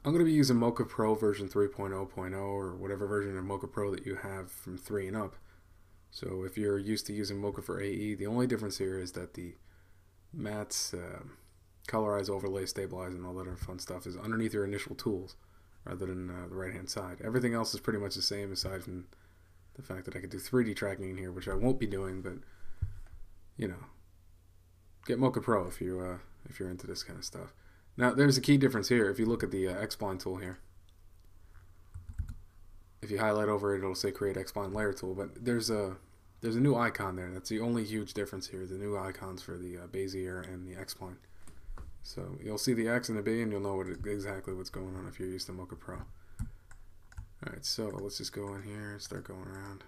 I'm going to be using Mocha Pro version 3.0.0 or whatever version of Mocha Pro that you have from 3 and up. So if you're used to using Mocha for AE, the only difference here is that the mattes, colorize, overlay, stabilize, and all that other fun stuff is underneath your initial tools rather than the right hand side. Everything else is pretty much the same aside from the fact that I could do 3D tracking in here, which I won't be doing, but you know, get Mocha Pro if you're into this kind of stuff. Now, there's a key difference here. If you look at the X-Spline tool here, if you highlight over it, it'll say Create X-Spline Layer Tool, but there's a new icon there. That's the only huge difference here, the new icons for the Bezier and the X-Spline. So you'll see the X and the B, and you'll know exactly what's going on if you're used to Mocha Pro. Alright, so let's just go in here and start going around.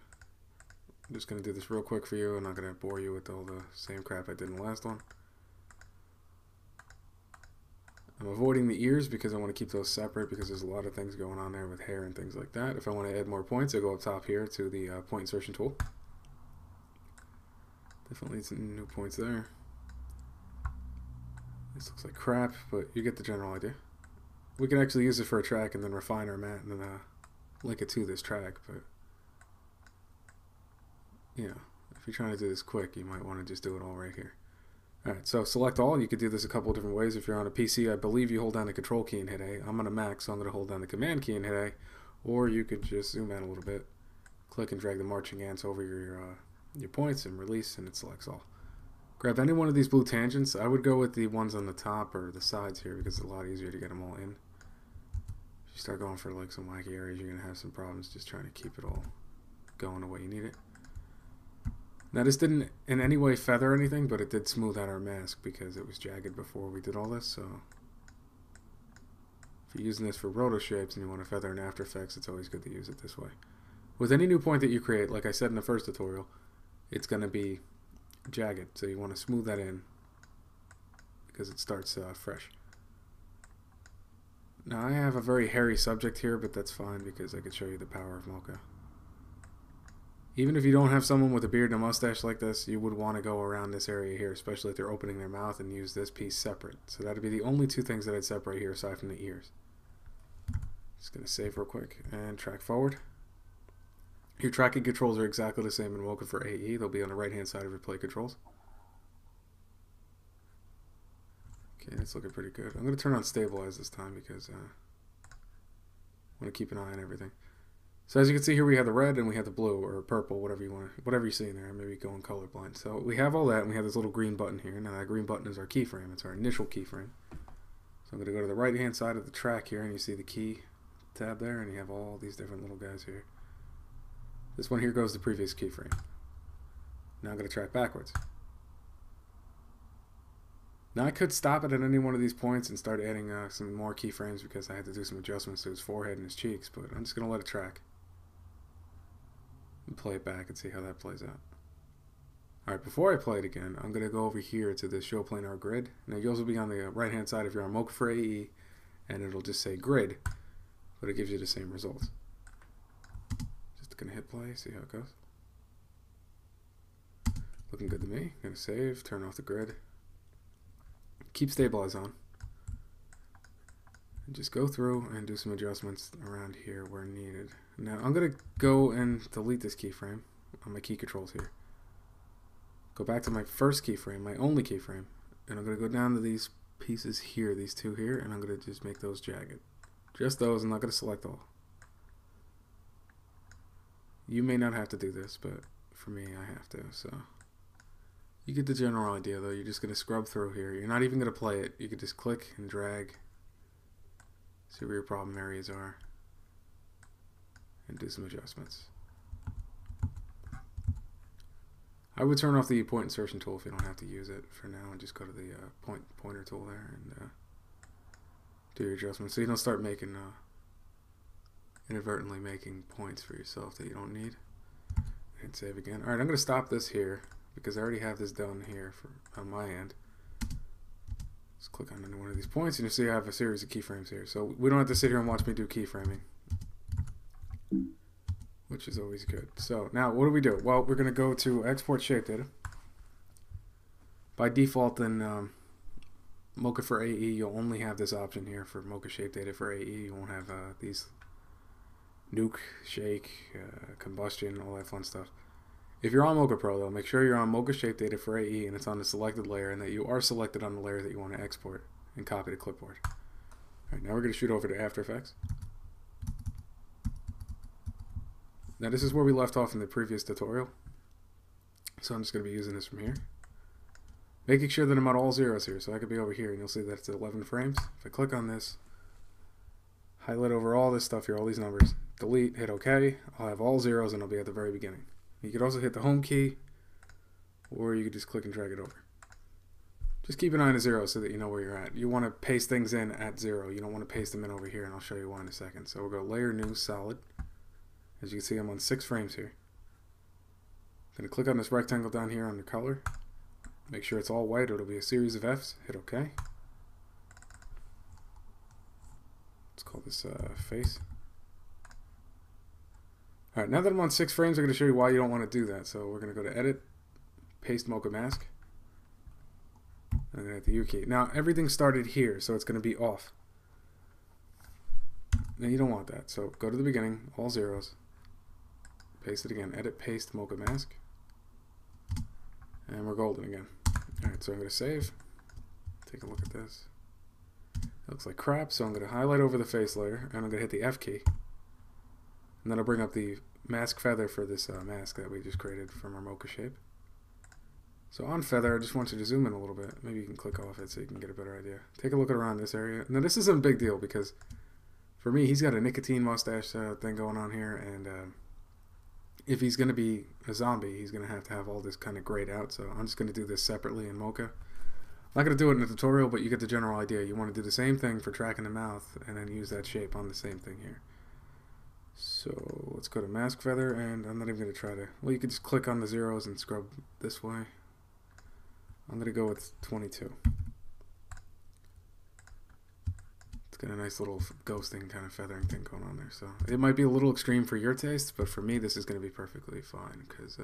I'm just going to do this real quick for you. I'm not going to bore you with all the same crap I did in the last one. I'm avoiding the ears because I want to keep those separate because there's a lot of things going on there with hair and things like that. If I want to add more points, I go up top here to the point insertion tool. Definitely some new points there. This looks like crap, but you get the general idea. We can actually use it for a track and then refine our matte and then link it to this track, but you know, if you're trying to do this quick, you might want to just do it all right here. Alright, so select all. You could do this a couple of different ways. If you're on a PC, I believe you hold down the Control key and hit A. I'm on a Mac, so I'm going to hold down the Command key and hit A. Or you could just zoom out a little bit, click and drag the marching ants over your points and release, and it selects all. Grab any one of these blue tangents. I would go with the ones on the top or the sides here because it's a lot easier to get them all in. If you start going for like some wacky areas, you're going to have some problems just trying to keep it all going the way you need it. Now this didn't in any way feather anything, but it did smooth out our mask because it was jagged before we did all this, so if you're using this for roto shapes and you want to feather in After Effects, it's always good to use it this way. With any new point that you create, like I said in the first tutorial, it's going to be jagged, so you want to smooth that in because it starts fresh. Now I have a very hairy subject here, but that's fine because I could show you the power of Mocha. Even if you don't have someone with a beard and a mustache like this, you would want to go around this area here, especially if they're opening their mouth, and use this piece separate. So that would be the only two things that I'd separate here aside from the ears. Just going to save real quick and track forward. Your tracking controls are exactly the same in Mocha for AE. They'll be on the right hand side of your play controls. Okay, that's looking pretty good. I'm going to turn on Stabilize this time because I want to keep an eye on everything. So as you can see here, we have the red and we have the blue or purple, whatever you see in there. Maybe going colorblind. So we have all that, and we have this little green button here. Now that green button is our keyframe. It's our initial keyframe. So I'm going to go to the right-hand side of the track here, and you see the key tab there, and you have all these different little guys here. This one here goes to the previous keyframe. Now I'm going to track backwards. Now I could stop it at any one of these points and start adding some more keyframes because I had to do some adjustments to his forehead and his cheeks, but I'm just going to let it track and play it back and see how that plays out. Alright, before I play it again, I'm going to go over here to the Show Planar Grid. Now yours will be on the right hand side if you're on Mocha for AE, and it'll just say Grid, but it gives you the same results. Just going to hit play, see how it goes. Looking good to me. Going to save, turn off the grid. Keep Stabilize on. And just go through and do some adjustments around here where needed. Now I'm going to go and delete this keyframe on my key controls here. Go back to my first keyframe, my only keyframe, and I'm going to go down to these pieces here, these two here, and I'm going to just make those jagged. Just those. I'm not going to select all. You may not have to do this, but for me I have to, so you get the general idea though. You're just going to scrub through here. You're not even going to play it. You can just click and drag, see where your problem areas are, and do some adjustments. I would turn off the point insertion tool if you don't have to use it for now, and just go to the pointer tool there and do your adjustments so you don't start making inadvertently making points for yourself that you don't need. And save again. Alright, I'm going to stop this here because I already have this done here on my end. Let's click on any one of these points and you see I have a series of keyframes here. So we don't have to sit here and watch me do keyframing, which is always good. So now what do? Well, we're going to go to Export Shape Data. By default, then Mocha for AE, you'll only have this option here for Mocha shape data for AE. You won't have these nuke, shake, combustion, all that fun stuff. If you're on Mocha Pro though, make sure you're on Mocha shape data for AE and it's on the selected layer, and that you are selected on the layer that you want to export and copy to clipboard. Alright, now we're going to shoot over to After Effects. Now this is where we left off in the previous tutorial. So I'm just going to be using this from here. Making sure that I'm at all zeros here, so I could be over here and you'll see that it's 11 frames. If I click on this, highlight over all this stuff here, all these numbers, delete, hit OK, I'll have all zeros and I'll be at the very beginning. You could also hit the home key, or you could just click and drag it over. Just keep an eye on the zero so that you know where you're at. You want to paste things in at 0. You don't want to paste them in over here, and I'll show you why in a second. So we'll go Layer, New, Solid. As you can see, I'm on 6 frames here. I'm going to click on this rectangle down here under Color. Make sure it's all white, or it'll be a series of Fs. Hit OK. Let's call this Face. Alright, now that I'm on 6 frames, I'm going to show you why you don't want to do that. So we're going to go to Edit, Paste Mocha Mask. I'm going to hit the U key. Now everything started here, so it's going to be off. Now you don't want that, so go to the beginning, all zeros, paste it again, Edit, Paste Mocha Mask, and we're golden again. Alright, so I'm going to save, take a look at this. It looks like crap, so I'm going to highlight over the face layer, and I'm going to hit the F key, and then I'll bring up the mask feather for this mask that we just created from our Mocha shape. So on feather, I just want you to zoom in a little bit. Maybe you can click off it so you can get a better idea. Take a look around this area. Now this isn't a big deal because for me, he's got a nicotine mustache thing going on here, and if he's going to be a zombie, he's going to have all this kind of grayed out. So I'm just going to do this separately in Mocha. I'm not going to do it in the tutorial, but you get the general idea. You want to do the same thing for tracking the mouth and then use that shape on the same thing here. So let's go to mask feather, and I'm not even going to try to, well, you can just click on the zeros and scrub this way. I'm going to go with 22. It's got a nice little ghosting kind of feathering thing going on there. So it might be a little extreme for your taste, but for me this is going to be perfectly fine because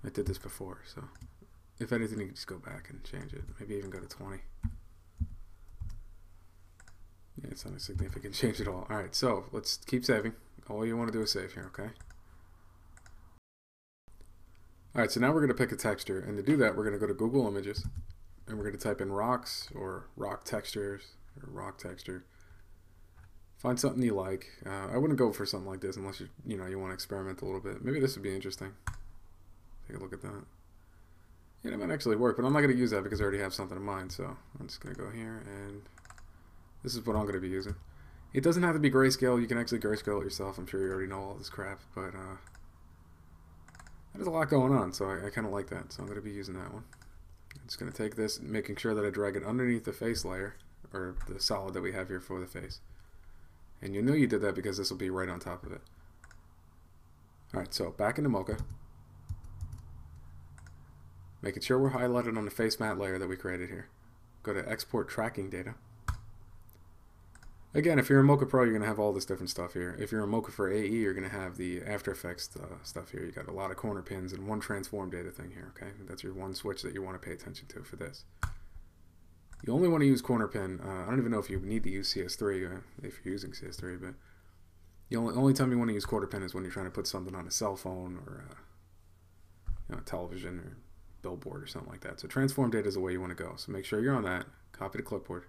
I did this before. So if anything, you can just go back and change it. Maybe even go to 20. Yeah, it's not a significant change at all. Alright, so let's keep saving. All you want to do is save here, okay? Alright, so now we're going to pick a texture, and to do that we're going to go to Google Images, and we're going to type in rocks, or rock textures, or rock texture. Find something you like. I wouldn't go for something like this unless you want to experiment a little bit. Maybe this would be interesting. Take a look at that. Yeah, that might actually work, but I'm not going to use that because I already have something in mind, so I'm just going to go here, and this is what I'm going to be using. It doesn't have to be grayscale. You can actually grayscale it yourself. I'm sure you already know all this crap, but there's a lot going on, so I kind of like that, so I'm going to be using that one. I'm just going to take this, making sure that I drag it underneath the face layer, or the solid that we have here for the face. And you know you did that because this will be right on top of it. Alright, so back into Mocha. Making sure we're highlighted on the face matte layer that we created here. Go to Export Tracking Data. Again, if you're in Mocha Pro, you're going to have all this different stuff here. If you're in Mocha for AE, you're going to have the After Effects stuff here. You got a lot of corner pins and one transform data thing here, okay? That's your one switch that you want to pay attention to for this. You only want to use corner pin. I don't even know if you need to use CS3 if you're using CS3, but the only time you want to use corner pin is when you're trying to put something on a cell phone or a television or billboard or something like that. So transform data is the way you want to go. So make sure you're on that. Copy to clipboard.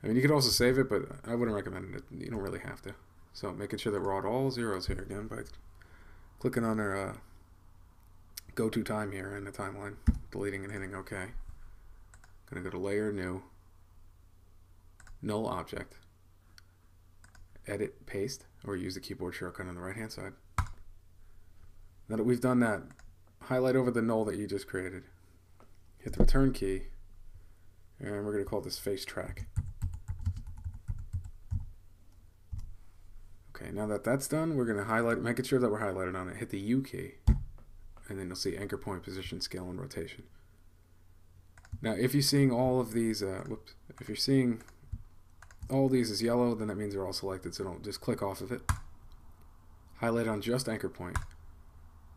I mean, you could also save it, but I wouldn't recommend it. You don't really have to. So making sure that we're at all zeros here again by clicking on our go-to time here in the timeline, deleting and hitting OK. Going to go to Layer, New, Null Object, Edit, Paste, or use the keyboard shortcut on the right-hand side. Now that we've done that, highlight over the null that you just created. Hit the Return key, and we're going to call this Face Track. Okay, now that that's done, we're going to highlight, making sure that we're highlighted on it. Hit the U key, and then you'll see anchor point, position, scale, and rotation. Now, if you're seeing all of these, if you're seeing all these as yellow, then that means they're all selected. So don't just click off of it. Highlight on just anchor point,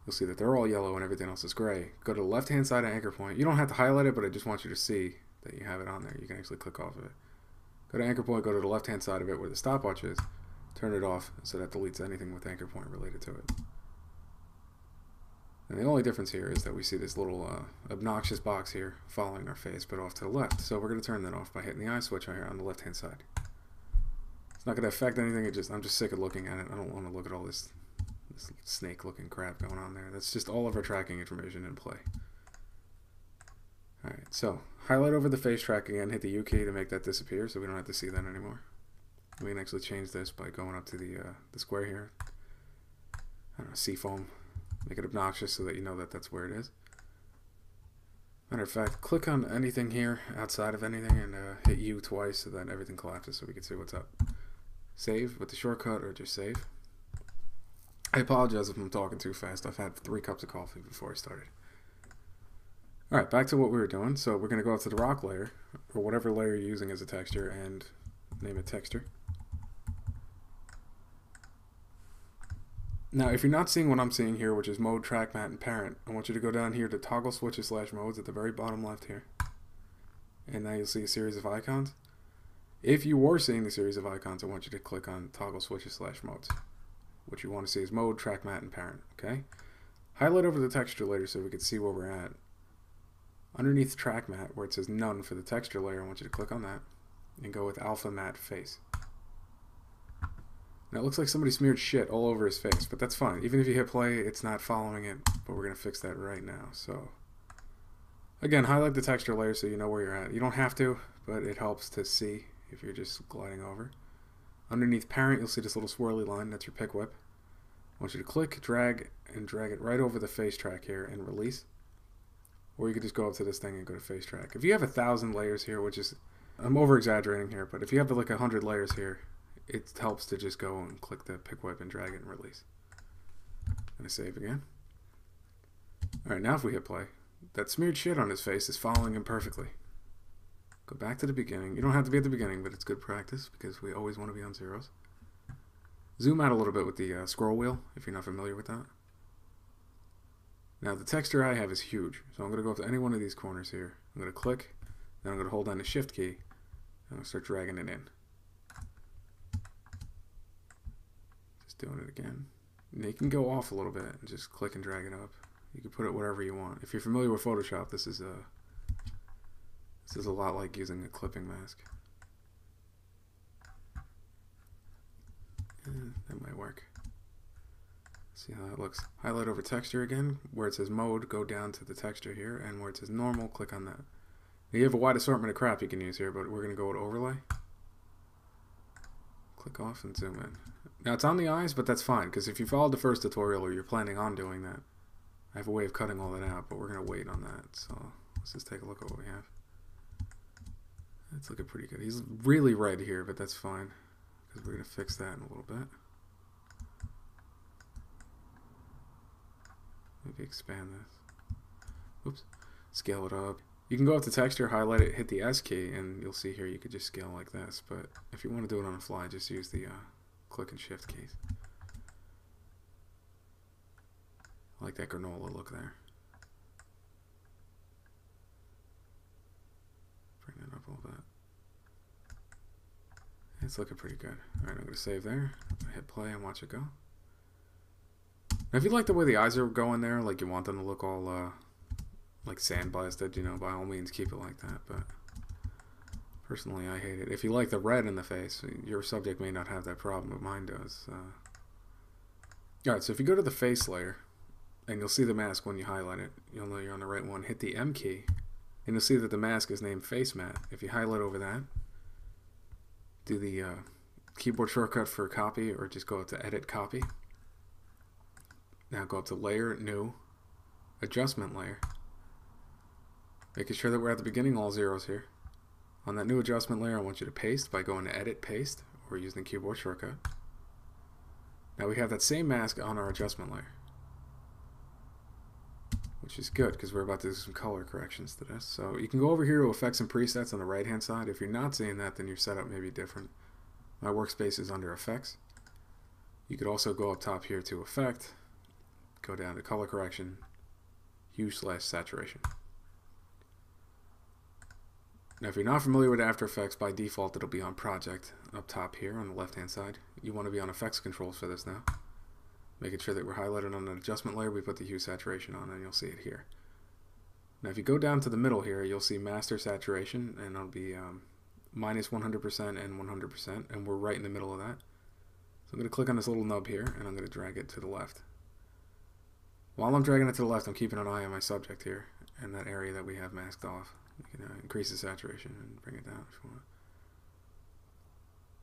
you'll see that they're all yellow and everything else is gray. Go to the left-hand side of anchor point. You don't have to highlight it, but I just want you to see that you have it on there. You can actually click off of it. Go to anchor point, go to the left-hand side of it where the stopwatch is. Turn it off so that deletes anything with anchor point related to it. And the only difference here is that we see this little obnoxious box here following our face, but off to the left. So we're going to turn that off by hitting the eye switch on here on the left-hand side. It's not going to affect anything. I'm just sick of looking at it. I don't want to look at all this snake-looking crap going on there. That's just all of our tracking information in play. Alright, so highlight over the face track again, hit the U key to make that disappear so we don't have to see that anymore. We can actually change this by going up to the square here. I don't know, seafoam. Make it obnoxious so that you know that that's where it is. Matter of fact, click on anything here outside of anything and hit U twice so that everything collapses so we can see what's up. Save with the shortcut or just save. I apologize if I'm talking too fast. I've had 3 cups of coffee before I started. Alright, back to what we were doing. So we're going to go up to the rock layer, or whatever layer you're using as a texture, and name it texture. Now, if you're not seeing what I'm seeing here, which is mode, track, matte, and parent, I want you to go down here to toggle switches / modes at the very bottom left here. And now you'll see a series of icons. If you were seeing the series of icons, I want you to click on toggle switches / modes. What you want to see is mode, track, matte, and parent. Okay? Highlight over the texture layer so we can see where we're at. Underneath track matte, where it says none for the texture layer, I want you to click on that and go with alpha matte face. Now it looks like somebody smeared shit all over his face, but that's fine. Even if you hit play, it's not following it, but we're going to fix that right now. So again, highlight the texture layer so you know where you're at. You don't have to, but it helps to see if you're just gliding over. Underneath parent, you'll see this little swirly line. That's your pick whip. I want you to click, drag, and drag it right over the face track here and release. Or you could just go up to this thing and go to face track. If you have 1,000 layers here, which is, I'm over exaggerating here, but if you have like 100 layers here, it helps to just go and click the pick whip and drag it and release. I'm going to save again. Alright, now if we hit play, that smeared shit on his face is following him perfectly. Go back to the beginning. You don't have to be at the beginning, but it's good practice because we always want to be on zeros. Zoom out a little bit with the scroll wheel if you're not familiar with that. Now the texture I have is huge, so I'm going to go up to any one of these corners here. I'm going to click, then I'm going to hold down the shift key, and I'm going to start dragging it in. Just doing it again. And you can go off a little bit and just click and drag it up. You can put it wherever you want. If you're familiar with Photoshop, this is a lot like using a clipping mask. That might work. See how that looks. Highlight over texture again. Where it says mode, go down to the texture here, and where it says normal, click on that. Now you have a wide assortment of crap you can use here, but we're going to go with overlay. Click off and zoom in. Now it's on the eyes, but that's fine, because if you followed the first tutorial or you're planning on doing that, I have a way of cutting all that out, but we're going to wait on that. So let's just take a look at what we have. That's looking pretty good. He's really red here, but that's fine, because we're going to fix that in a little bit. Maybe expand this. Oops. Scale it up. You can go up to texture, highlight it, hit the S key, and you'll see here you could just scale like this. But if you want to do it on the fly, just use the click and shift keys. I like that granola look there. Bring that up a little bit. It's looking pretty good. Alright, I'm going to save there. Hit play and watch it go. Now, if you like the way the eyes are going there, like you want them to look all like sandblasted, you know, by all means keep it like that. But personally, I hate it. If you like the red in the face, your subject may not have that problem, but mine does. Alright, so if you go to the face layer, and you'll see the mask when you highlight it, you'll know you're on the right one. Hit the M key, and you'll see that the mask is named Face Matte. If you highlight over that, do the keyboard shortcut for copy, or just go up to Edit Copy. Now go up to Layer, New, Adjustment Layer. Making sure that we're at the beginning, all zeros here. On that new adjustment layer, I want you to paste by going to Edit, Paste, or using the keyboard shortcut. Now we have that same mask on our adjustment layer, which is good because we're about to do some color corrections to this. So you can go over here to Effects and Presets on the right hand side. If you're not seeing that, then your setup may be different. My workspace is under Effects. You could also go up top here to Effect, go down to color correction, hue/saturation. Now if you're not familiar with After Effects, by default it'll be on project up top here on the left hand side. You want to be on effects controls for this now. Making sure that we're highlighted on an adjustment layer, we put the hue saturation on and you'll see it here. Now if you go down to the middle here, you'll see master saturation, and it'll be minus 100% and 100%, and we're right in the middle of that. So I'm going to click on this little nub here and I'm going to drag it to the left. While I'm dragging it to the left, I'm keeping an eye on my subject here and that area that we have masked off. You can increase the saturation and bring it down if you want.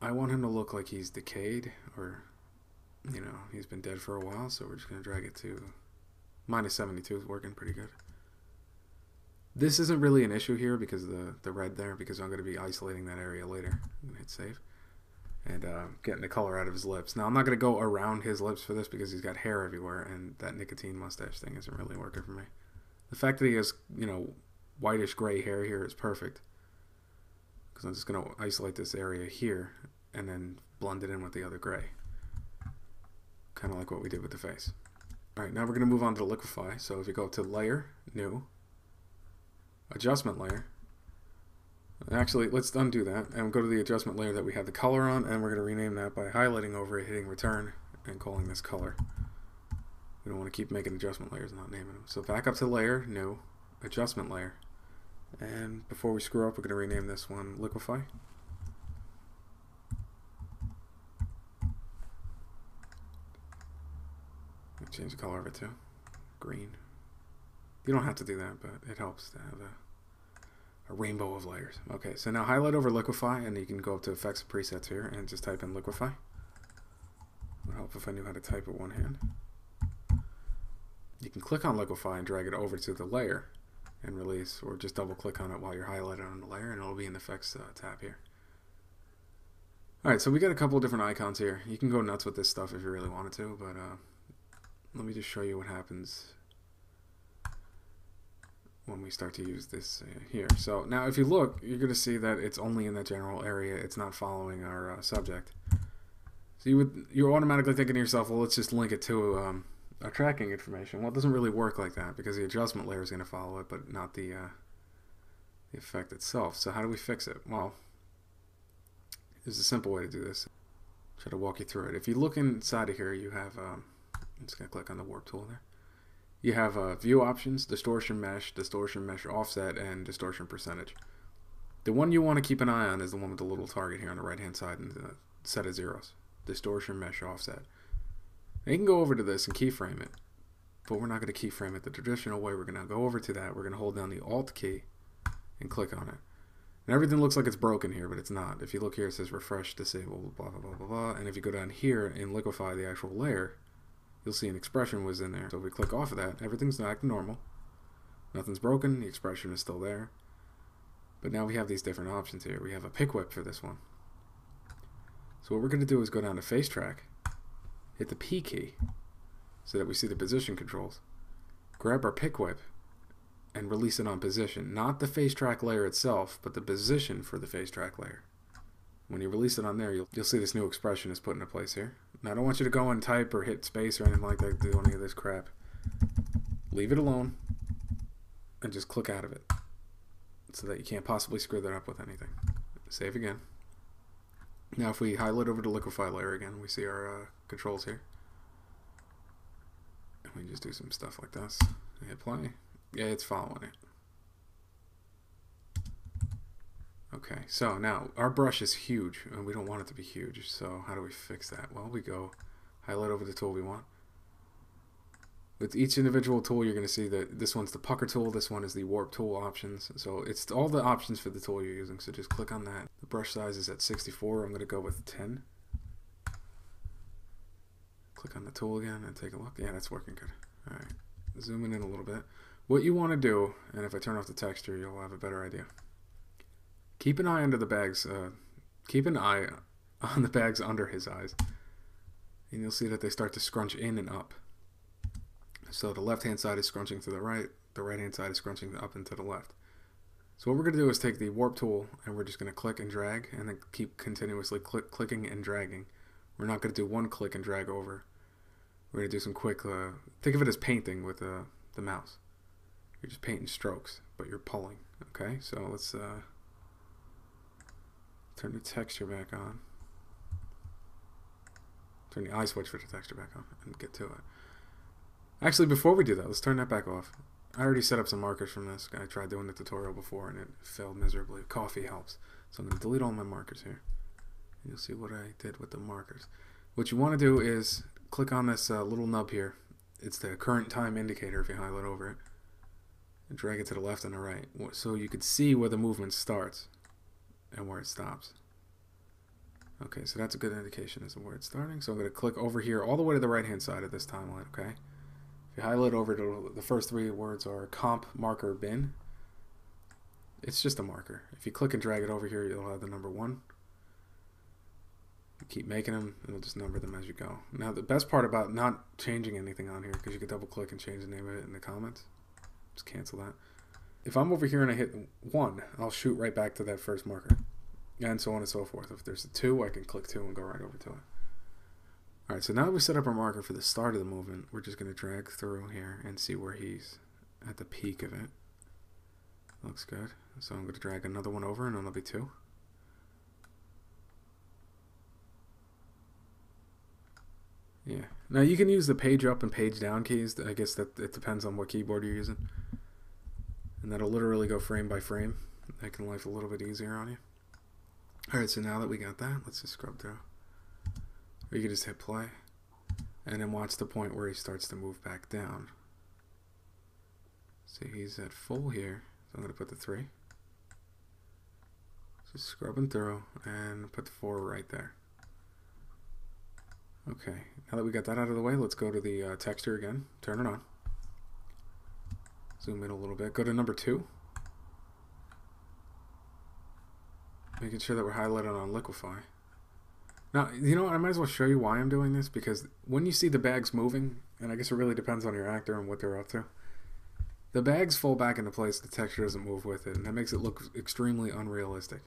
I want him to look like he's decayed, or he's been dead for a while, so we're just going to drag it to minus 72 is working pretty good. This isn't really an issue here because the red there, because I'm going to be isolating that area later. I'm going to hit save and getting the color out of his lips. Now I'm not going to go around his lips for this because he's got hair everywhere, and that nicotine mustache thing isn't really working for me. The fact that he has whitish gray hair here is perfect, because I'm just going to isolate this area here and then blend it in with the other gray, kind of like what we did with the face. Alright, now we're going to move on to liquify. So if you go to layer, new, adjustment layer, actually let's undo that and go to the adjustment layer that we have the color on, and we're going to rename that by highlighting over it, hitting return, and calling this color. We don't want to keep making adjustment layers and not naming them. So back up to layer, new, adjustment layer, and before we screw up, we're going to rename this one liquify. Change the color of it to green. You don't have to do that, but it helps to have a rainbow of layers. Okay, so now highlight over liquify, and you can go up to effects and presets here and just type in liquify. It would help if I knew how to type with one hand. You can click on liquify and drag it over to the layer and release, or just double click on it while you're highlighted on the layer, and it'll be in the effects tab here. Alright, so we got a couple of different icons here. You can go nuts with this stuff if you really wanted to, but let me just show you what happens when we start to use this here. So now if you look, you're going to see that it's only in that general area. It's not following our subject. So you're automatically thinking to yourself, well, let's just link it to our tracking information. Well, it doesn't really work like that, because the adjustment layer is going to follow it, but not the effect itself. So how do we fix it? Well, there's a simple way to do this. Try to walk you through it. If you look inside of here, you have I'm just going to click on the warp tool there. You have view options, distortion mesh offset, and distortion percentage. The one you want to keep an eye on is the one with the little target here on the right hand side and the set of zeros. Distortion mesh offset. Now you can go over to this and keyframe it, but we're not going to keyframe it the traditional way. We're going to go over to that. We're going to hold down the Alt key and click on it. And everything looks like it's broken here, but it's not. If you look here, it says refresh, disable, blah, blah, blah, blah, blah. And if you go down here and liquify the actual layer, you'll see an expression was in there. So if we click off of that, everything's acting normal. Nothing's broken. The expression is still there. But now we have these different options here. We have a pick whip for this one. So what we're going to do is go down to face track, hit the P key so that we see the position controls. Grab our pick whip and release it on position. Not the face track layer itself, but the position for the face track layer. When you release it on there, you'll see this new expression is put into place here. Now I don't want you to go and type or hit space or anything like that, do any of this crap. Leave it alone and just click out of it so that you can't possibly screw that up with anything. Save again. Now if we highlight over to liquify layer again, we see our controls here. And we just do some stuff like this. Hit play. Yeah, it's following it. Okay, so now our brush is huge and we don't want it to be huge, so how do we fix that? Well, we go highlight over the tool we want. With each individual tool, you're going to see that this one's the pucker tool, this one is the warp tool options. So it's all the options for the tool you're using, so just click on that. The brush size is at 64, I'm going to go with 10. Click on the tool again and take a look. Yeah, that's working good. Alright, zooming in a little bit. What you want to do, and if I turn off the texture, you'll have a better idea. Keep an eye under the bags. Keep an eye on the bags under his eyes, and you'll see that they start to scrunch in and up. So the left-hand side is scrunching to the right-hand side is scrunching up and to the left. So what we're going to do is take the warp tool, and we're just going to click and drag, and then keep continuously clicking and dragging. We're not going to do one click and drag over. We're going to do some quick, think of it as painting with the mouse. You're just painting strokes, but you're pulling. Okay, so let's turn the texture back on. Turn the eye switch for the texture back on and get to it. Actually, before we do that, let's turn that back off. I already set up some markers from this. I tried doing the tutorial before and it failed miserably. Coffee helps. So I'm going to delete all my markers here. You'll see what I did with the markers. What you want to do is click on this little nub here. It's the current time indicator if you highlight over it. And drag it to the left and the right. So you could see where the movement starts and where it stops. Okay, so that's a good indication as to where it's starting. So I'm going to click over here all the way to the right hand side of this timeline, okay? If you highlight over to the first three words are comp marker bin. It's just a marker. If you click and drag it over here, you'll have the number 1. You keep making them, and it'll just number them as you go. Now, the best part about not changing anything on here, because you can double click and change the name of it in the comments. Just cancel that. If I'm over here and I hit 1, I'll shoot right back to that first marker. And so on and so forth. If there's a 2, I can click 2 and go right over to it. Alright, so now that we set up our marker for the start of the movement, we're just going to drag through here and see where he's at the peak of it. Looks good. So I'm going to drag another one over and then there'll be 2. Yeah. Now you can use the page up and page down keys. I guess that it depends on what keyboard you're using. And that'll literally go frame by frame, making life a little bit easier on you. Alright, so now that we got that, let's just scrub through. Or you can just hit play and then watch the point where he starts to move back down. See, he's at full here, so I'm going to put the 3. Just scrubbing through and put the 4 right there. Okay, now that we got that out of the way, let's go to the texture again, turn it on. Zoom in a little bit, go to number 2. Making sure that we're highlighted on liquefy. Now, you know what, I might as well show you why I'm doing this, because when you see the bags moving, and I guess it really depends on your actor and what they're up to, the bags fall back into place, the texture doesn't move with it, and that makes it look extremely unrealistic.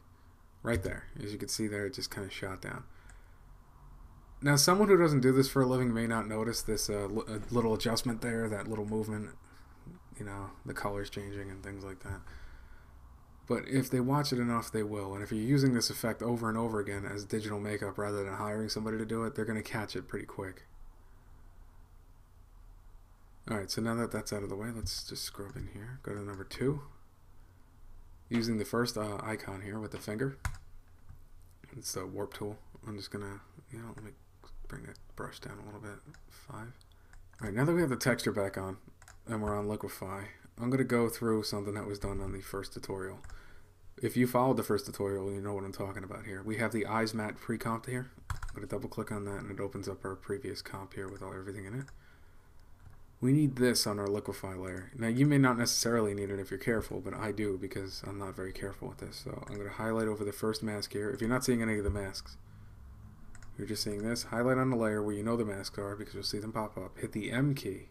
Right there, as you can see there, it just kind of shot down. Now, someone who doesn't do this for a living may not notice this little adjustment there, that little movement, you know, the colors changing and things like that. But if they watch it enough, they will. And if you're using this effect over and over again as digital makeup rather than hiring somebody to do it, they're going to catch it pretty quick. Alright, so now that that's out of the way, let's just scrub in here. Go to number 2. Using the first icon here with the finger. It's the warp tool. I'm just going to, let me bring that brush down a little bit. 5. Alright, now that we have the texture back on, and we're on liquefy, I'm going to go through something that was done on the first tutorial. If you followed the first tutorial, you know what I'm talking about here. We have the eyes matte pre-comp here. I'm going to double click on that and it opens up our previous comp here with everything in it. We need this on our liquefy layer. Now you may not necessarily need it if you're careful, but I do because I'm not very careful with this. So I'm going to highlight over the first mask here. If you're not seeing any of the masks, you're just seeing this. Highlight on the layer where you know the masks are because you'll see them pop up. Hit the M key.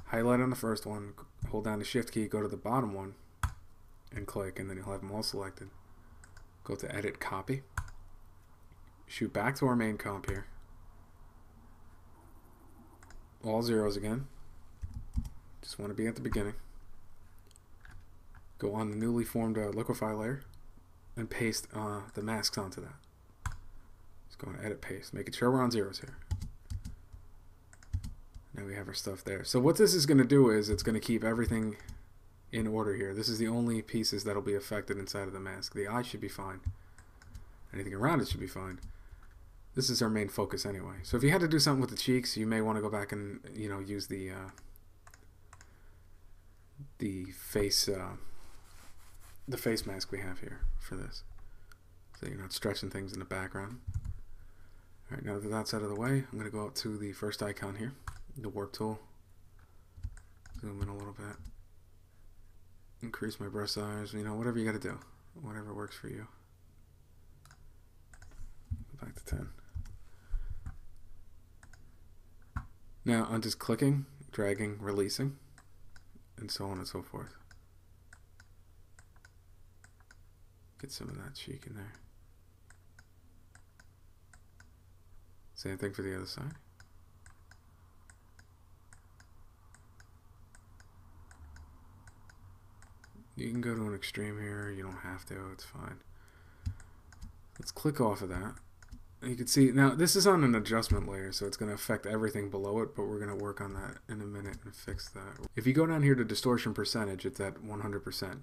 Highlight on the first one, hold down the shift key, go to the bottom one, and click, and then you'll have them all selected. Go to edit copy. Shoot back to our main comp here. All zeros again. Just want to be at the beginning. Go on the newly formed liquefy layer and paste the masks onto that. Just go to edit paste, making sure we're on zeros here. Now we have our stuff there. So what this is going to do is it's going to keep everything in order here. This is the only pieces that'll be affected inside of the mask. The eye should be fine. Anything around it should be fine. This is our main focus anyway. So if you had to do something with the cheeks, you may want to go back and use the face mask we have here for this. So you're not stretching things in the background. Alright, now that that's out of the way, I'm going to go up to the first icon here. The warp tool, zoom in a little bit, increase my brush size, whatever you got to do, whatever works for you. Back to 10. Now I'm just clicking, dragging, releasing, and so on and so forth. Get some of that cheek in there. Same thing for the other side. going extreme here. You don't have to. It's fine. Let's click off of that. You can see, now this is on an adjustment layer, so it's going to affect everything below it, but we're going to work on that in a minute and fix that. If you go down here to distortion percentage, it's at 100%.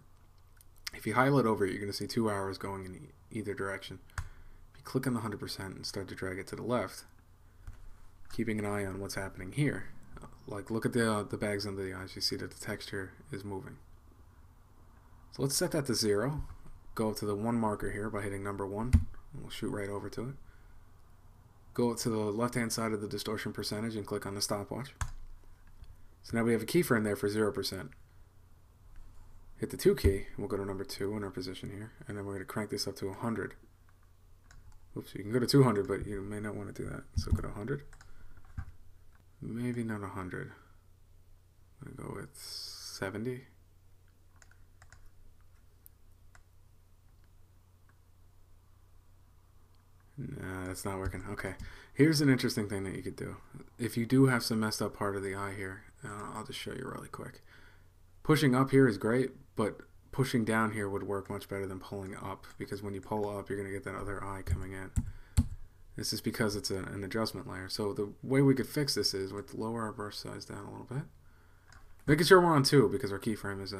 If you highlight over it, you're going to see 2 arrows going in either direction. If you click on the 100% and start to drag it to the left, keeping an eye on what's happening here. Like, look at the bags under the eyes. You see that the texture is moving. So let's set that to 0. Go up to the 1 marker here by hitting number 1. And we'll shoot right over to it. Go up to the left-hand side of the distortion percentage and click on the stopwatch. So now we have a keyframe there for 0%. Hit the 2 key, and we'll go to number 2 in our position here, and then we're going to crank this up to 100. Oops, you can go to 200, but you may not want to do that. So go to 100. Maybe not 100. I'm going to go with 70. Nah, that's not working. Okay, here's an interesting thing that you could do. If you do have some messed up part of the eye here, I'll just show you really quick. Pushing up here is great, but pushing down here would work much better than pulling up, because when you pull up, you're going to get that other eye coming in. This is because it's an adjustment layer. So the way we could fix this is we'd lower our brush size down a little bit. Making sure we're on 2, because our keyframe is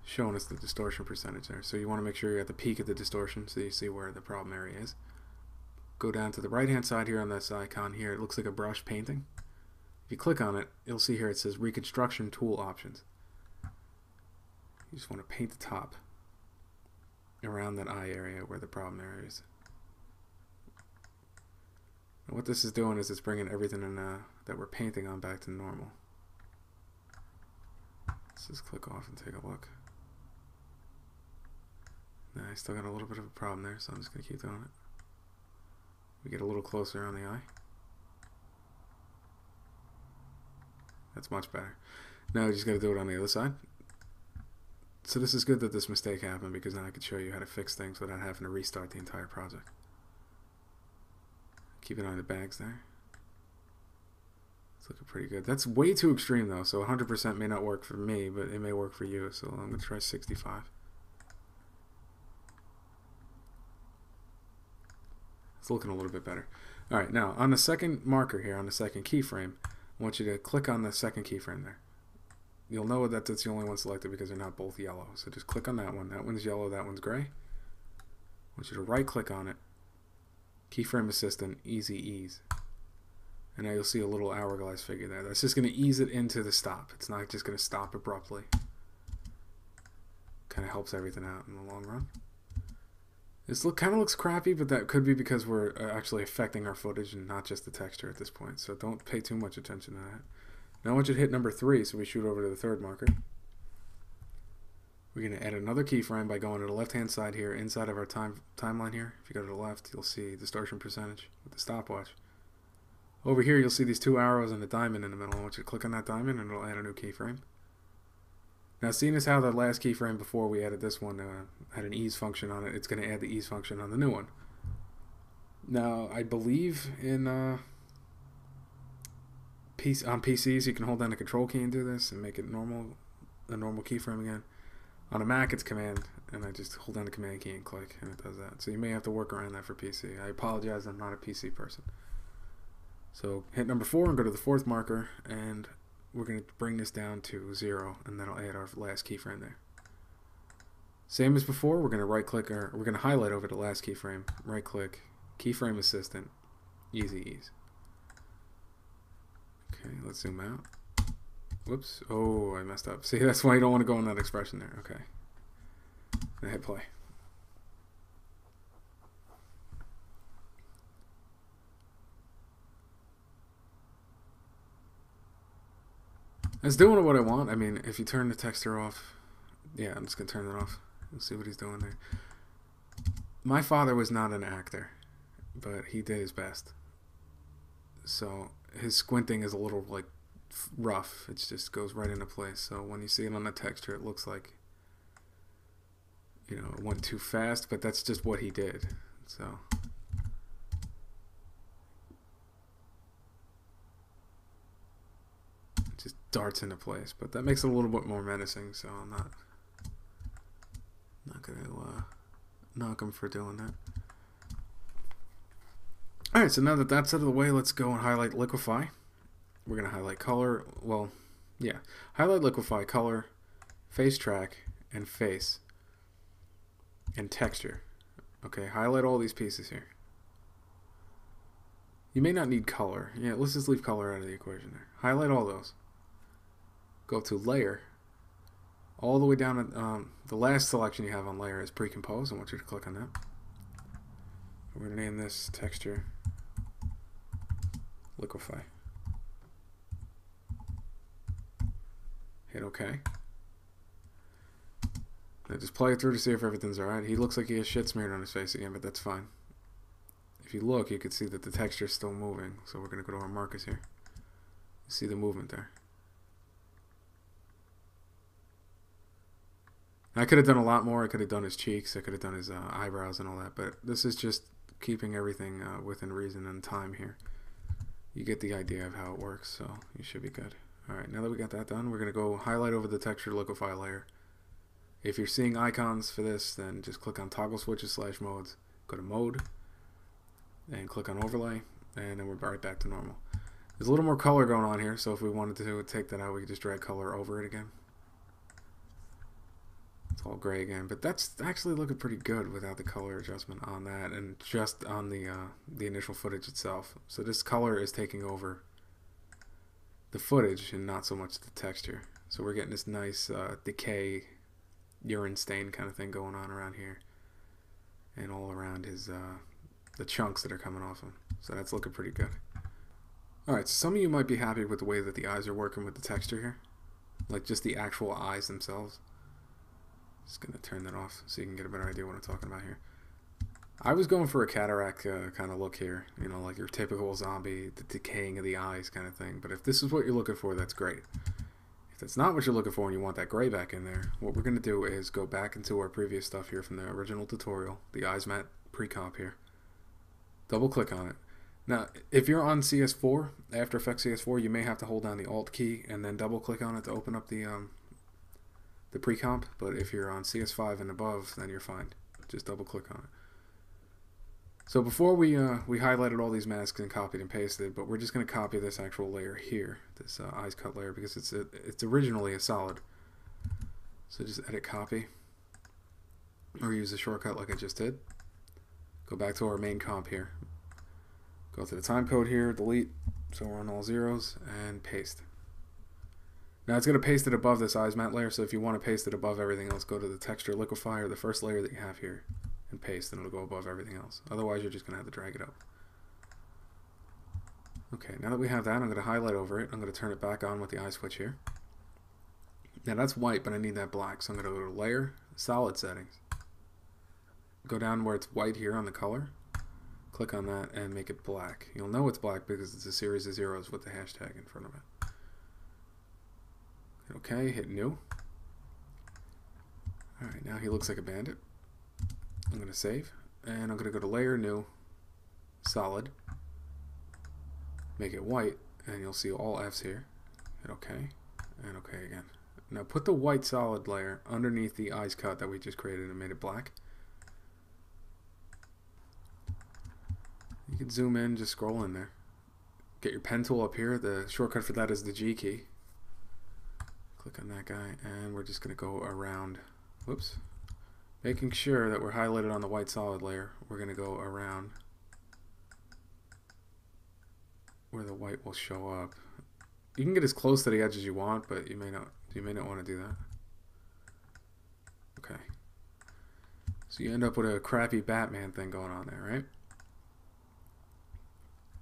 showing us the distortion percentage there. So you want to make sure you're at the peak of the distortion so you see where the problem area is. Go down to the right hand side here on this icon here. It looks like a brush painting. If you click on it, you'll see here it says Reconstruction Tool Options. You just want to paint the top around that eye area where the problem area is. And what this is doing is it's bringing everything in that we're painting on back to normal. Let's just click off and take a look. Now I still got a little bit of a problem there, so I'm just going to keep doing it. We get a little closer on the eye. That's much better. Now we just got to do it on the other side. So this is good that this mistake happened, because now I could show you how to fix things without having to restart the entire project. Keep an eye on the bags there. It's looking pretty good. That's way too extreme though, so 100% may not work for me, but it may work for you, so I'm going to try 65. It's looking a little bit better. Alright, now on the second marker here, on the second keyframe, I want you to click on the second keyframe there. You'll know that that's the only one selected because they're not both yellow. So just click on that one. That one's yellow, that one's gray. I want you to right click on it. Keyframe Assistant, Easy Ease. And now you'll see a little hourglass figure there. That's just going to ease it into the stop. It's not just going to stop abruptly. Kind of helps everything out in the long run. This kind of looks crappy, but that could be because we're actually affecting our footage and not just the texture at this point. So don't pay too much attention to that. Now I want you to hit number 3, so we shoot over to the third marker. We're going to add another keyframe by going to the left-hand side here, inside of our timeline here. If you go to the left, you'll see distortion percentage with the stopwatch. Over here, you'll see these 2 arrows and a diamond in the middle. I want you to click on that diamond, and it'll add a new keyframe. Now, seeing as how the last keyframe before we added this one had an ease function on it, it's going to add the ease function on the new one. Now, I believe in on PCs you can hold down the control key and do this and make it a normal keyframe again. On a Mac, it's command, and I just hold down the command key and click, and it does that. So you may have to work around that for PC. I apologize, I'm not a PC person. So hit number 4 and go to the 4th marker, and we're going to bring this down to 0, and that'll add our last keyframe there. Same as before, we're going to right click, or we're going to highlight over the last keyframe, right click, Keyframe Assistant, Easy Ease. Okay, let's zoom out. Whoops, oh, I messed up. See, that's why you don't want to go on that expression there. Okay, and hit play. It's doing what I want. I mean, if you turn the texture off, yeah, I'm just going to turn it off. Let's see what he's doing there. My father was not an actor, but he did his best. So his squinting is a little, like, rough. It just goes right into place. So when you see it on the texture, it looks like, you know, it went too fast, but that's just what he did. So just darts into place, but that makes it a little bit more menacing, so I'm not gonna knock him for doing that. Alright, so now that that's out of the way, let's go and highlight liquefy. We're gonna highlight color, well, yeah, highlight liquefy, color, face track, and face, and texture. Okay, highlight all these pieces here. You may not need color. Yeah, let's just leave color out of the equation there. Highlight all those. Go to layer. All the way down at the last selection you have on layer is pre-compose. I want you to click on that. We're going to name this texture liquefy. Hit OK. Now just play it through to see if everything's alright. He looks like he has shit smeared on his face again, but that's fine. If you look, you can see that the texture is still moving. So we're going to go to our markers here. You see the movement there. I could have done a lot more. I could have done his cheeks. I could have done his eyebrows and all that. But this is just keeping everything within reason and time here. You get the idea of how it works, so you should be good. Alright, now that we got that done, we're going to go highlight over the texture liquefy layer. If you're seeing icons for this, then just click on toggle switches / modes. Go to mode. And click on overlay, and then we're right back to normal. There's a little more color going on here, so if we wanted to take that out, we could just drag color over it again. It's all gray again, but that's actually looking pretty good without the color adjustment on that, and just on the initial footage itself. So this color is taking over the footage and not so much the texture. So we're getting this nice decay, urine stain kind of thing going on around here, and all around his the chunks that are coming off him. So that's looking pretty good. Alright, so some of you might be happy with the way that the eyes are working with the texture here. Like just the actual eyes themselves. Just going to turn that off so you can get a better idea what I'm talking about here. I was going for a cataract kind of look here. You know, like your typical zombie, the decaying of the eyes kind of thing. But if this is what you're looking for, that's great. If that's not what you're looking for and you want that gray back in there, what we're going to do is go back into our previous stuff here from the original tutorial, the eyes matte pre-comp here. Double click on it. Now, if you're on CS4, After Effects CS4, you may have to hold down the Alt key and then double click on it to open up the pre-comp. But if you're on CS5 and above, then you're fine. Just double click on it. So before we highlighted all these masks and copied and pasted, but we're just going to copy this actual layer here, this eyes cut layer, because it's originally a solid. So just edit copy, or use the shortcut like I just did. Go back to our main comp here. Go to the time code here, delete, so we're on all zeros, and paste. Now it's going to paste it above this eyes matte layer, so if you want to paste it above everything else, go to the texture liquefy, or the first layer that you have here, and paste, and it'll go above everything else. Otherwise, you're just going to have to drag it up. Okay, now that we have that, I'm going to highlight over it. I'm going to turn it back on with the eye switch here. Now that's white, but I need that black, so I'm going to go to Layer, Solid Settings. Go down where it's white here on the color. Click on that and make it black. You'll know it's black because it's a series of zeros with the hashtag in front of it. Okay, hit New. Alright, now he looks like a bandit. I'm going to save, and I'm going to go to Layer, New, Solid, make it white, and you'll see all F's here. Hit OK, and OK again. Now put the white solid layer underneath the eyes cut that we just created and made it black. You can zoom in, just scroll in there. Get your pen tool up here. The shortcut for that is the G key. Click on that guy, and we're just going to go around. Whoops. Making sure that we're highlighted on the white solid layer, we're going to go around where the white will show up. You can get as close to the edge as you want, but you may not want to do that. Okay. So you end up with a crappy Batman thing going on there, right?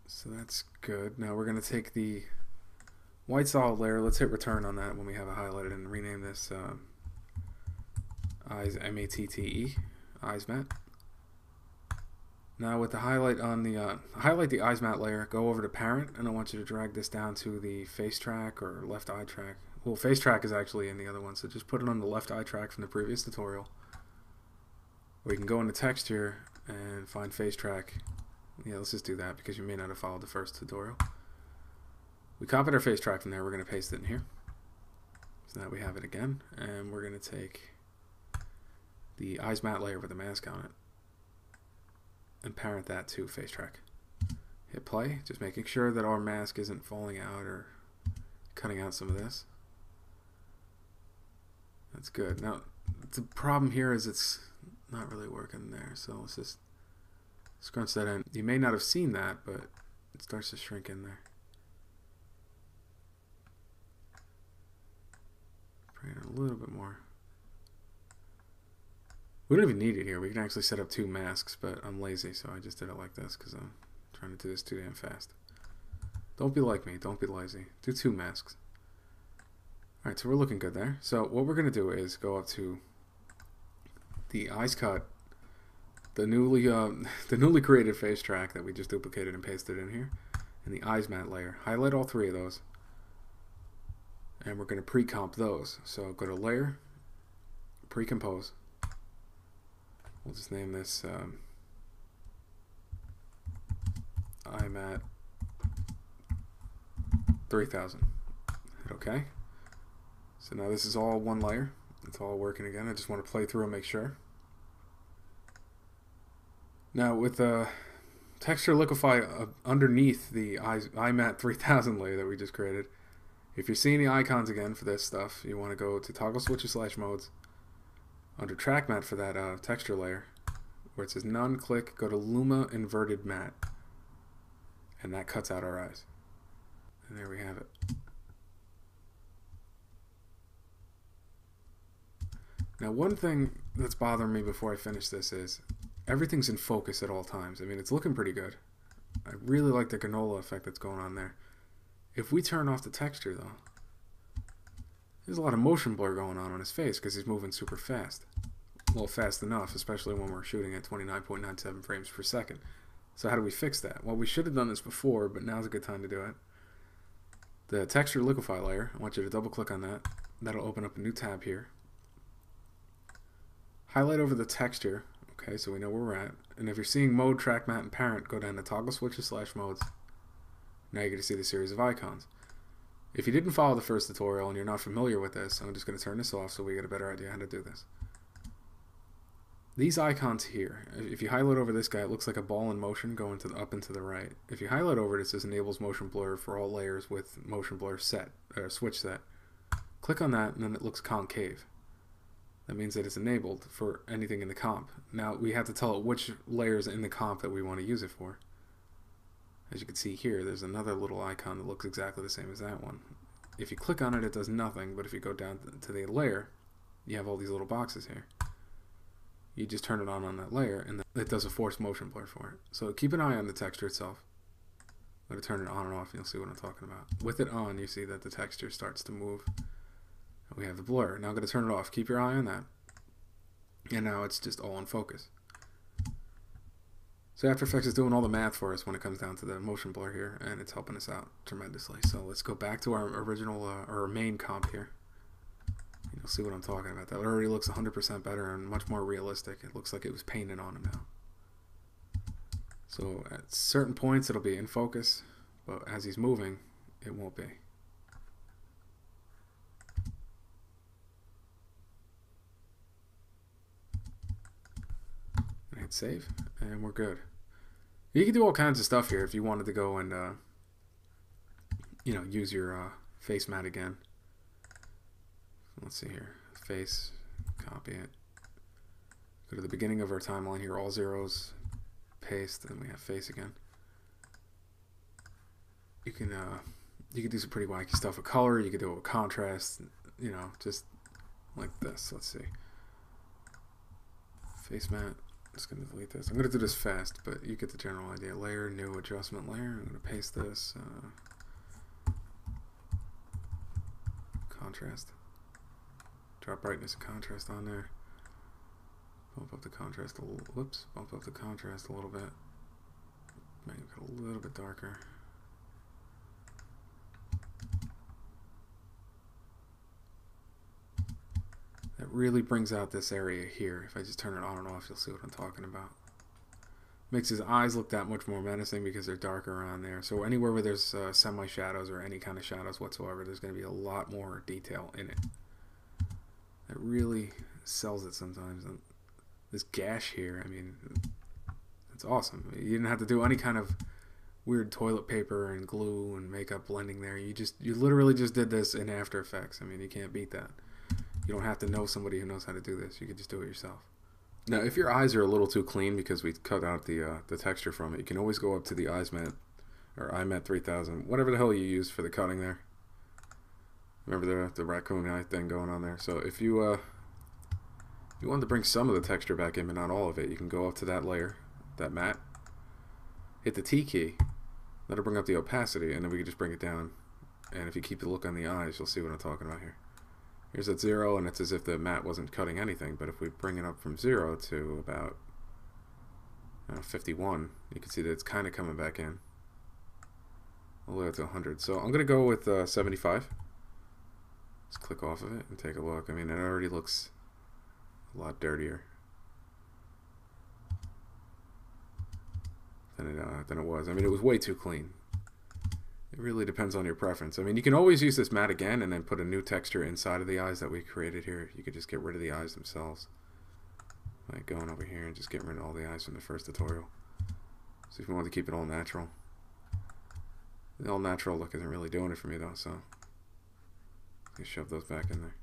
So that's good. Now we're going to take the white solid layer. Let's hit return on that when we have it highlighted and rename this eyes M-A-T-T-E, eyes matte. Now with the highlight on the highlight the eyes matte layer, go over to parent, and I want you to drag this down to the face track or left eye track. Well, face track is actually in the other one, so just put it on the left eye track from the previous tutorial. Or you can go into texture and find face track. Yeah, let's just do that because you may not have followed the first tutorial. We copied our face track from there. We're going to paste it in here. So now we have it again, and we're going to take the eyes matte layer with the mask on it and parent that to face track. Hit play, just making sure that our mask isn't falling out or cutting out some of this. That's good. Now, the problem here is it's not really working there, so let's just scrunch that in. You may not have seen that, but it starts to shrink in there. Bring it a little bit more. We don't even need it here. We can actually set up 2 masks, but I'm lazy, so I just did it like this because I'm trying to do this too damn fast. Don't be like me. Don't be lazy. Do 2 masks. Alright, so we're looking good there. So what we're going to do is go up to the eyes cut, the newly created face track that we just duplicated and pasted in here, and the eyes matte layer. Highlight all 3 of those, and we're going to pre-comp those. So go to Layer, Pre-Compose. We'll just name this eye matte 3000. Hit OK. So now this is all one layer. It's all working again. I just want to play through and make sure. Now with the texture liquefy underneath the eye matte 3000 layer that we just created, if you're seeing the icons again for this stuff, you want to go to toggle switches / modes. Under track matte for that texture layer, where it says none, click, go to Luma inverted matte, and that cuts out our eyes. And there we have it. Now one thing that's bothering me before I finish this is everything's in focus at all times. I mean, it's looking pretty good. I really like the granola effect that's going on there. If we turn off the texture though, there's a lot of motion blur going on his face because he's moving super fast. Well, fast enough, especially when we're shooting at 29.97 frames per second. So how do we fix that? Well, we should have done this before, but now's a good time to do it. The texture liquefy layer, I want you to double click on that. That'll open up a new tab here. Highlight over the texture, okay, so we know where we're at. And if you're seeing mode, track matte, and parent, go down to toggle switches / modes. Now you're going to see the series of icons. If you didn't follow the first tutorial and you're not familiar with this, I'm just going to turn this off so we get a better idea how to do this. These icons here, if you highlight over this guy, it looks like a ball in motion going up and to the right. If you highlight over it, it says enables motion blur for all layers with motion blur set, or switch set. Click on that and then it looks concave. That means that it's enabled for anything in the comp. Now we have to tell it which layers in the comp that we want to use it for. As you can see here, there's another little icon that looks exactly the same as that one. If you click on it, it does nothing, but if you go down to the layer, you have all these little boxes here. You just turn it on that layer, and it does a forced motion blur for it. So keep an eye on the texture itself. I'm going to turn it on and off, and you'll see what I'm talking about. With it on, you see that the texture starts to move. And we have the blur. Now I'm going to turn it off. Keep your eye on that. And now it's just all in focus. So After Effects is doing all the math for us when it comes down to the motion blur here, and it's helping us out tremendously. So let's go back to our original, our main comp here. You'll see what I'm talking about. That already looks 100% better and much more realistic. It looks like it was painted on him now. So at certain points it'll be in focus, but as he's moving, it won't be. And hit save, and we're good. You can do all kinds of stuff here if you wanted to go and you know, use your face matte again. Let's see here, face, copy it, go to the beginning of our timeline here, all zeros, paste, and we have face again. You can do some pretty wacky stuff with color. You can do it with contrast, you know, just like this. Let's see, face matte. I'm just gonna delete this. I'm gonna do this fast, but you get the general idea. Layer, new adjustment layer. I'm gonna paste this. Contrast. Drop brightness and contrast on there. Bump up the contrast a little. Whoops. Bump up the contrast a little bit. Make it a little bit darker. That really brings out this area here. If I just turn it on and off, you'll see what I'm talking about. Makes his eyes look that much more menacing because they're darker around there. So anywhere where there's semi-shadows or any kind of shadows whatsoever, there's going to be a lot more detail in it. It really sells it sometimes. And this gash here, I mean, it's awesome. You didn't have to do any kind of weird toilet paper and glue and makeup blending there. You literally just did this in After Effects. I mean, you can't beat that. You don't have to know somebody who knows how to do this. You can just do it yourself. Now, if your eyes are a little too clean because we cut out the texture from it, you can always go up to the Eyes Matte or iMatte 3000, whatever the hell you use for the cutting there. Remember the raccoon eye thing going on there? So if you wanted to bring some of the texture back in, but not all of it, you can go up to that layer, that matte, hit the T key, that'll bring up the opacity, and then we can just bring it down. And if you keep the look on the eyes, you'll see what I'm talking about here. Here's at 0, and it's as if the matte wasn't cutting anything, but if we bring it up from 0 to about 51, you can see that it's kind of coming back in. All the way up to 100. So I'm going to go with 75. Let's click off of it and take a look. I mean, it already looks a lot dirtier than it was. I mean, it was way too clean. It really depends on your preference. I mean, you can always use this matte again and then put a new texture inside of the eyes that we created here. You could just get rid of the eyes themselves. Like going over here and just getting rid of all the eyes from the first tutorial. So if you want to keep it all natural. The all natural look isn't really doing it for me though, so just shove those back in there.